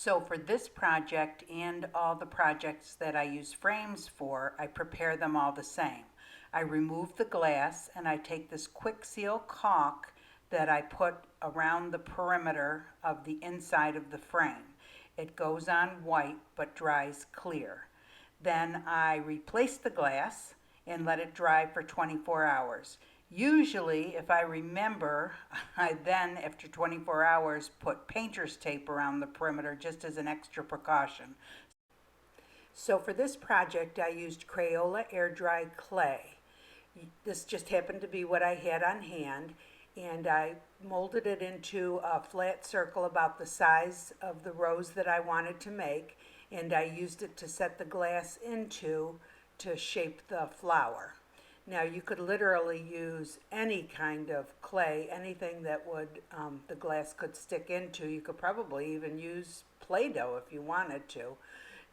So for this project and all the projects that I use frames for, I prepare them all the same. I remove the glass and I take this quick seal caulk that I put around the perimeter of the inside of the frame. It goes on white but dries clear. Then I replace the glass and let it dry for 24 hours. Usually, if I remember, I then, after 24 hours, put painter's tape around the perimeter just as an extra precaution. So for this project, I used Crayola air dry clay. This just happened to be what I had on hand, and I molded it into a flat circle about the size of the rose that I wanted to make, and I used it to set the glass into to shape the flower. Now you could literally use any kind of clay, anything that would the glass could stick into. You could probably even use Play-Doh if you wanted to.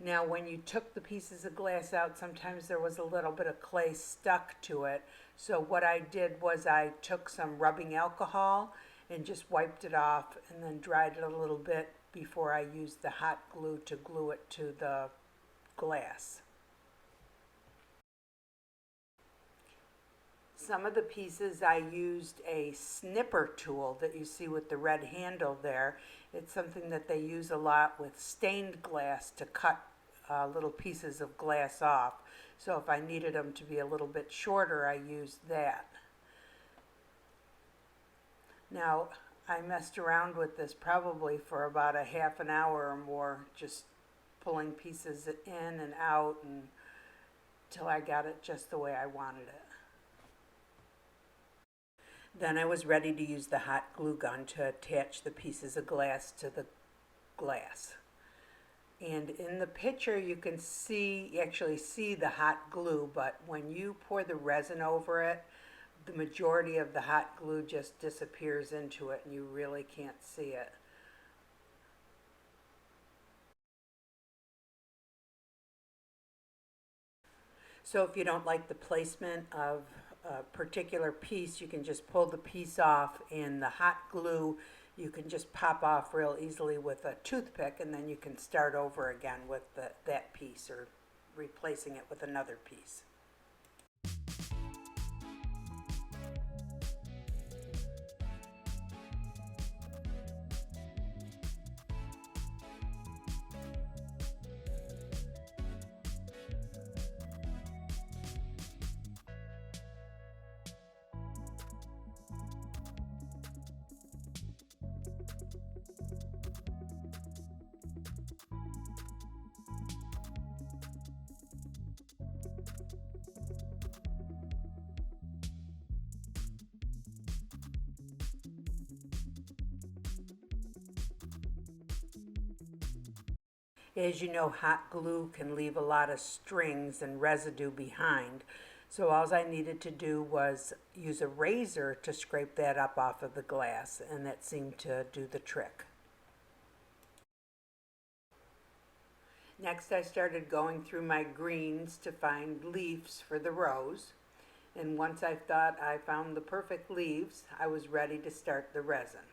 Now when you took the pieces of glass out, sometimes there was a little bit of clay stuck to it. So what I did was I took some rubbing alcohol and just wiped it off and then dried it a little bit before I used the hot glue to glue it to the glass. Some of the pieces I used a snipper tool that you see with the red handle there. It's something that they use a lot with stained glass to cut little pieces of glass off. So if I needed them to be a little bit shorter, I used that. Now, I messed around with this probably for about a half an hour or more, just pulling pieces in and out until I got it just the way I wanted it. Then I was ready to use the hot glue gun to attach the pieces of glass to the glass. And in the picture you can actually see the hot glue, but when you pour the resin over it, the majority of the hot glue just disappears into it and you really can't see it. So if you don't like the placement of a particular piece, you can just pull the piece off, and the hot glue you can just pop off real easily with a toothpick, and then you can start over again with that piece or replacing it with another piece. As you know, hot glue can leave a lot of strings and residue behind. So all I needed to do was use a razor to scrape that up off of the glass, and that seemed to do the trick. Next I started going through my greens to find leaves for the rose. And once I thought I found the perfect leaves, I was ready to start the resin.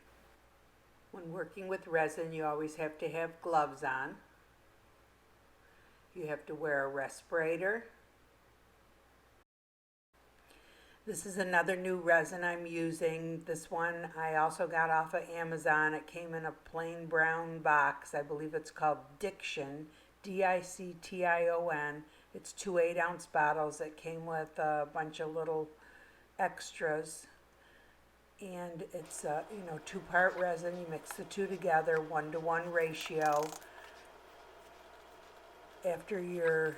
When working with resin, you always have to have gloves on. You have to wear a respirator. This is another new resin I'm using. This one I also got off of Amazon. It came in a plain brown box. I believe it's called Diction, D-I-C-T-I-O-N. It's 2 8-ounce bottles. It came with a bunch of little extras. And it's a 2-part resin. You mix the two together, 1-to-1 ratio. After you're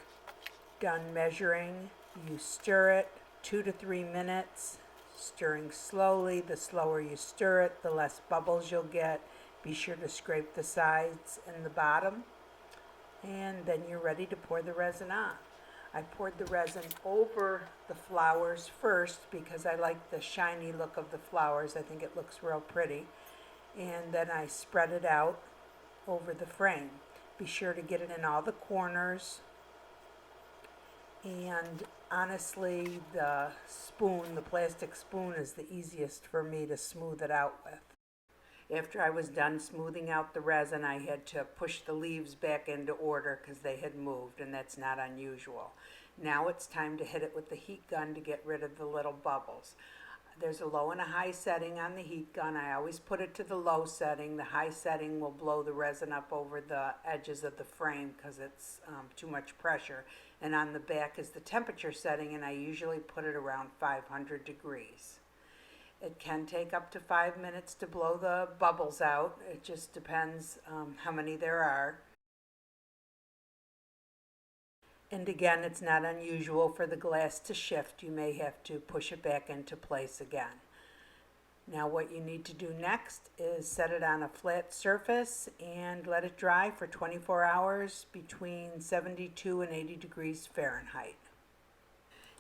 done measuring, you stir it 2 to 3 minutes, stirring slowly. The slower you stir it, the less bubbles you'll get. Be sure to scrape the sides and the bottom, and then you're ready to pour the resin on. I poured the resin over the flowers first because I like the shiny look of the flowers. I think it looks real pretty. And then I spread it out over the frame. Be sure to get it in all the corners. And honestly, the plastic spoon is the easiest for me to smooth it out with. After I was done smoothing out the resin, I had to push the leaves back into order because they had moved, and that's not unusual. Now it's time to hit it with the heat gun to get rid of the little bubbles. There's a low and a high setting on the heat gun. I always put it to the low setting. The high setting will blow the resin up over the edges of the frame because it's too much pressure. And on the back is the temperature setting, and I usually put it around 500 degrees. It can take up to 5 minutes to blow the bubbles out. It just depends how many there are. And again, it's not unusual for the glass to shift. You may have to push it back into place again. Now what you need to do next is set it on a flat surface and let it dry for 24 hours between 72 and 80 degrees Fahrenheit.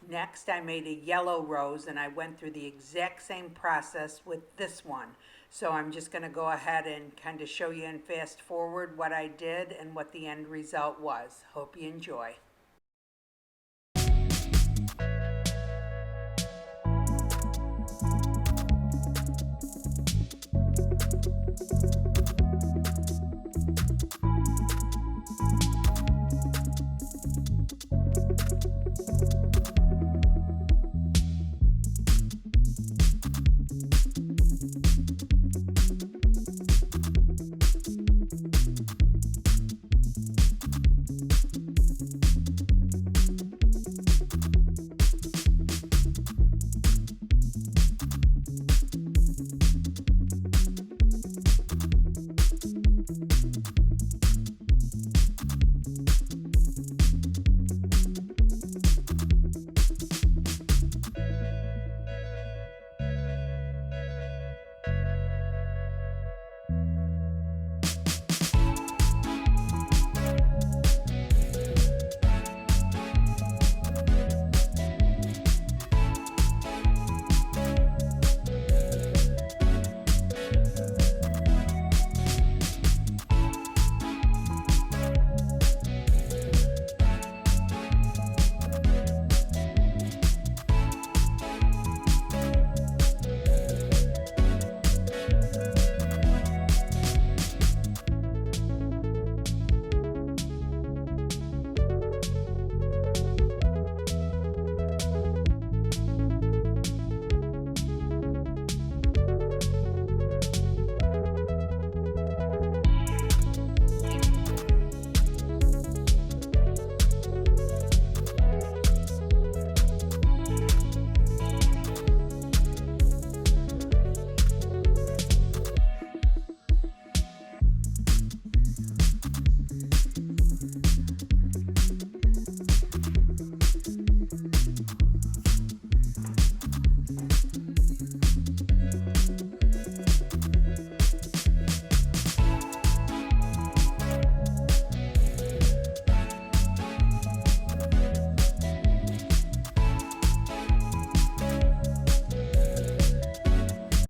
Next, I made a yellow rose, and I went through the exact same process with this one. So I'm just going to go ahead and kind of show you and fast forward what I did and what the end result was. Hope you enjoy.